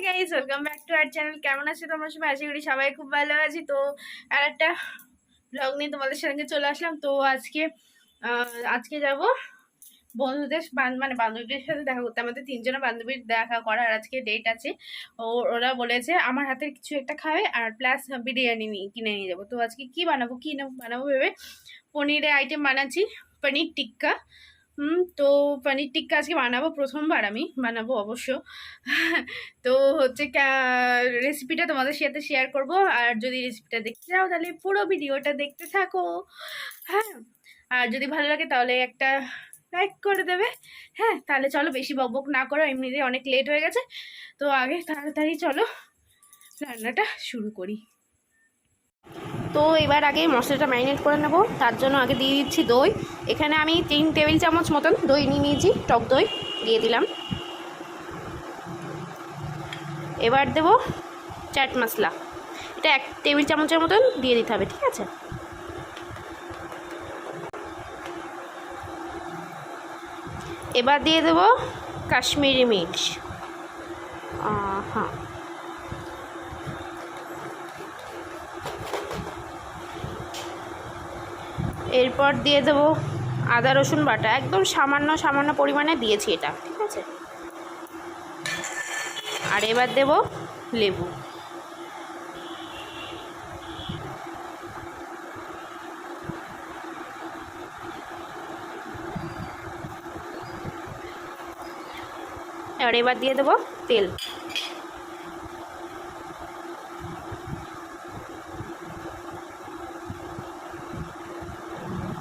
Guys, welcome back to our channel. কেমন আছো তোমরা সবাই? আশা করি সবাই খুব ভালো আছি। তো আর একটা ব্লগ নিয়ে তোমাদের সঙ্গে চলে আসলাম। তো আজকে যাব বন্ধুদের মানে বান্ধবীদের সাথে দেখা করতে। আমাদের তিনজনের বান্ধবীর দেখা করার আজকে ডেট আছে। ওরা বলেছে আমার হাতের কিছু একটা খাবে আর প্লাস বিরিয়ানি কিনে নিয়ে যাবো। তো আজকে কি বানাবো ভেবে পনিরের আইটেম বানাচ্ছি, পনির টিক্কা। তো পনির টিক্কা আজকে বানাবো, প্রথমবার আমি বানাবো অবশ্য। তো হচ্ছে রেসিপিটা তোমাদের সাথে শেয়ার করব। আর যদি রেসিপিটা দেখতে চাও তাহলে পুরো ভিডিওটা দেখতে থাকো। হ্যাঁ, আর যদি ভালো লাগে তাহলে একটা লাইক করে দেবে। হ্যাঁ, তাহলে চলো বেশি বকবক না করো, এমনিতেই অনেক লেট হয়ে গেছে। তো আগে তাড়াতাড়ি চলো রান্নাটা শুরু করি। তো এবার আগে মশলাটা ম্যারিনেট করে নেব। তার জন্য আগে দিয়ে দিচ্ছি দই। এখানে আমি 3 টেবিল চামচ মতন দই নিয়ে নিয়েছি, টক দই দিয়ে দিলাম। এবার দেব চাট মশলা, এটা 1 টেবিল চামচের মতন দিয়ে দিতে হবে, ঠিক আছে। এবার দিয়ে দেব কাশ্মীরি মির্চ। হ্যাঁ, এরপর দিয়ে দেবো আদা রসুন বাটা, একদম সামান্য পরিমাণে দিয়েছি এটা, ঠিক আছে। আর এবার দেব লেবু। আর এবার দিয়ে দেবো তেল।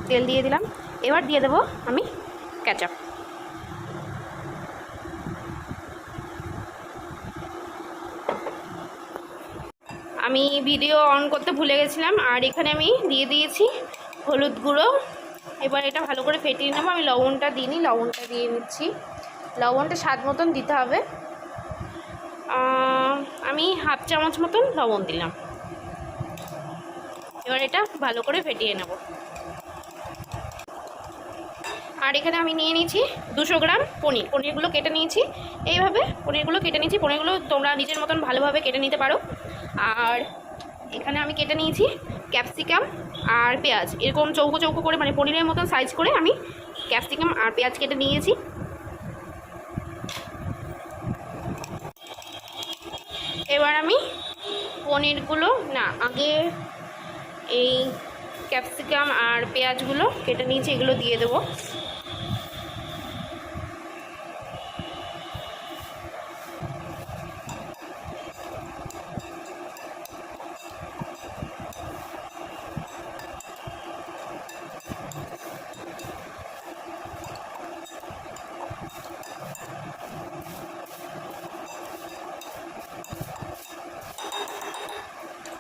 তেল দিয়ে দিলাম। এবার দিয়ে দেবো আমি কেচাপ। আমি ভিডিও অন করতে ভুলে গেছিলাম। আর এখানে আমি দিয়ে দিয়েছি হলুদ গুঁড়ো। এবার এটা ভালো করে ফেটিয়ে নেবো। আমি লবণটা দিইনি, লবণটা দিয়ে নিচ্ছি। লবণটা স্বাদ মতন দিতে হবে। আমি হাফ চামচ মতন লবণ দিলাম। এবার এটা ভালো করে ফেটিয়ে নেব। আর এখানে আমি নিয়ে নিয়েছি 200 গ্রাম পনিরগুলো কেটে নিয়েছি। এইভাবে পনিরগুলো তোমরা নিজের মতন ভালোভাবে কেটে নিতে পারো। আর এখানে আমি কেটে নিয়েছি ক্যাপসিকাম আর পেঁয়াজ, এরকম চৌকো চৌকো করে, মানে পনিরের মতন সাইজ করে আমি ক্যাপসিকাম আর পেঁয়াজ কেটে নিয়েছি। এবার আমি আগে এই ক্যাপসিকাম আর পেঁয়াজগুলো কেটে নিয়েছি, এগুলো দিয়ে দেবো।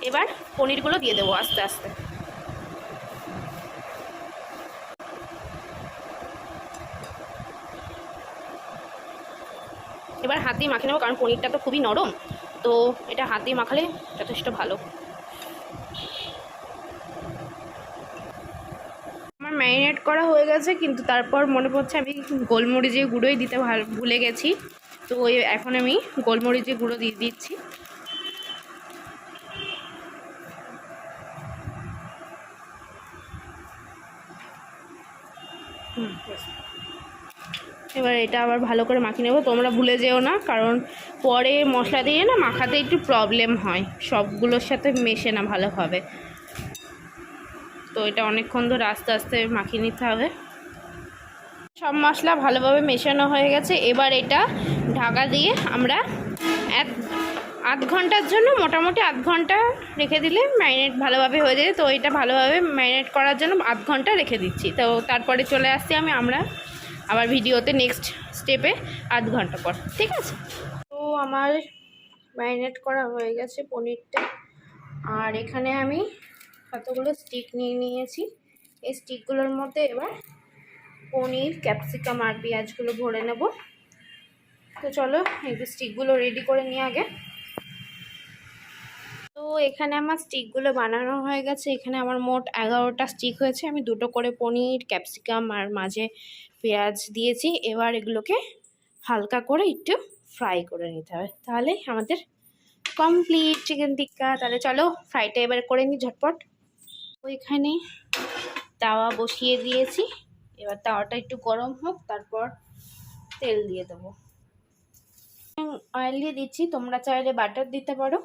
এবার পনিরগুলো দিয়ে দেবো আস্তে আস্তে। এবার হাত দিয়ে মাখিয়ে নেবো, কারণ পনিরটা তো খুবই নরম, তো এটা হাত দিয়ে মাখালে যথেষ্ট ভালো। আমার ম্যারিনেট করা হয়ে গেছে, কিন্তু তারপর মনে পড়ছে আমি গোলমরিচের গুঁড়োই দিতে ভুলে গেছি। তো এখন আমি গোলমরিচের গুঁড়ো দিয়ে দিচ্ছি। এবার এটা আবার ভালো করে মাখিয়ে নেবো। তোমরা ভুলে যেও না, কারণ পরে মশলা দিয়ে না মাখাতে একটু প্রবলেম হয়, সবগুলোর সাথে মেশে না ভালোভাবে। তো এটা অনেকক্ষণ ধরে আস্তে আস্তে মাখিয়ে নিতে হবে। সব মশলা ভালোভাবে মেশানো হয়ে গেছে। এবার এটা ঢাকা দিয়ে আমরা আধ ঘন্টার জন্য, মোটামুটি আধ ঘন্টা রেখে দিলে ম্যারিনেট ভালোভাবে হয়ে যায়। তো এটা ভালোভাবে ম্যারিনেট করার জন্য আধ ঘন্টা রেখে দিচ্ছি। তো তারপরে চলে আসছি আমরা আবার ভিডিওতে নেক্সট স্টেপে আধ ঘন্টা পর, ঠিক আছে। তো আমার ম্যারিনেট করা হয়ে গেছে পনিরটা। আর এখানে আমি কতগুলো স্টিক নিয়ে নিয়েছি। এই স্টিকগুলোর মধ্যে এবার পনির, ক্যাপসিকাম আর পেঁয়াজগুলো ভরে নেব। তো চলো এই স্টিকগুলো রেডি করে নিই আগে। তো এখানে আমার স্টিকগুলো বানানো হয়ে গেছে। এখানে আমার মোট 11টা স্টিক হয়েছে। আমি 2টো করে পনির, ক্যাপসিকাম আর মাঝে পেঁয়াজ দিয়েছি। এবার এগুলোকে হালকা করে একটু ফ্রাই করে নিতে হবে, তাহলে আমাদের কমপ্লিট চিকেন টিক্কা। তাহলে চলো ফ্রাইটা এবার করে নিই ঝটপট। ওইখানে তাওয়া বসিয়ে দিয়েছি, এবার তাওয়াটা একটু গরম হোক, তারপর তেল দিয়ে দেবো। অয়েল দিয়ে দিচ্ছি, তোমরা চাইলে বাটার দিতে পারো,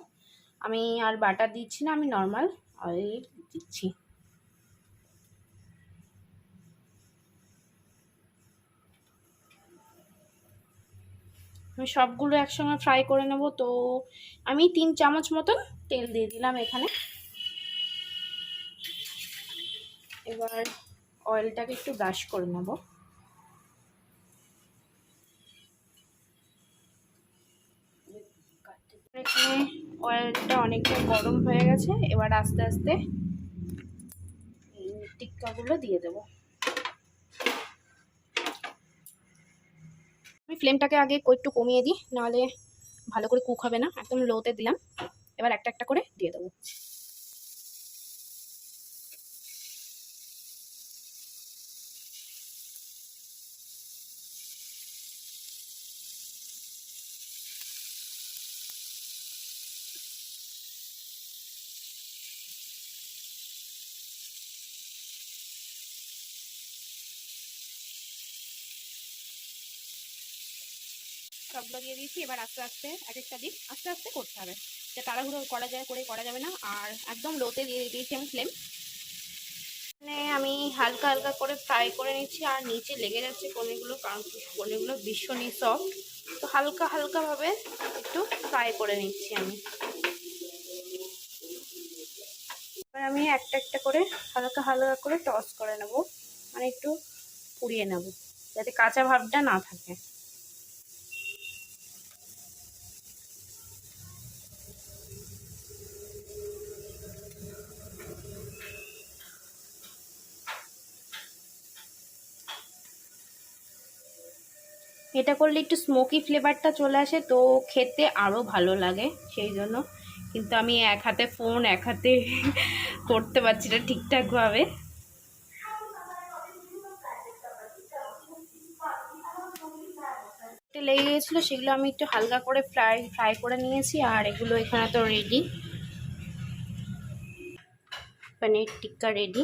আমি আর বাটার দিচ্ছি না, আমি নর্মাল অয়েল দিচ্ছি। আমি সবগুলো একসঙ্গে ফ্রাই করে নেব, তো আমি 3 চামচ মতন তেল দিয়ে দিলাম এখানে। এবার অয়েলটাকে একটু ব্রাশ করে নেব। এখানে অয়েলটা অনেকটা গরম হয়ে গেছে, এবার আস্তে আস্তে টিক্কাগুলো দিয়ে দেবো। আমি ফ্লেমটাকে আগে একটু কমিয়ে দিই, নাহলে ভালো করে কুক হবে না। একদম লোতে দিলাম, এবার একটা একটা করে দিয়ে দেবো। সবগুলো দিয়ে দিয়েছি, এবার আস্তে আস্তে এক একটা দিক আস্তে আস্তে করতে হবে, যে তাড়াহুড়ো করা যাবে না। আর একদম লোতে দিয়ে দিয়েছি আমি ফ্লেম। মানে আমি হালকা হালকা করে ফ্রাই করে নিচ্ছি, আর নিচে লেগে যাচ্ছে পনিরগুলো, কারণ পনিরগুলো ভীষণই সফট, তো হালকা হালকাভাবে একটু ফ্রাই করে নিচ্ছি আমি। এবার আমি একটা একটা করে হালকা হালকা করে টস করে নেব, মানে একটু পুড়িয়ে নেব, যাতে কাঁচা ভাবটা না থাকে। এটা করলে একটু স্মোকি ফ্লেভারটা চলে আসে, তো খেতে আরও ভালো লাগে সেই জন্য। কিন্তু আমি এক হাতে ফোন এক হাতে করতে পারছি না ঠিকঠাকভাবে। লেগে গিয়েছিলো, সেগুলো আমি একটু হালকা করে ফ্রাই করে নিয়েছি, আর এগুলো এখানে তো রেডি, পনির টিক্কা রেডি।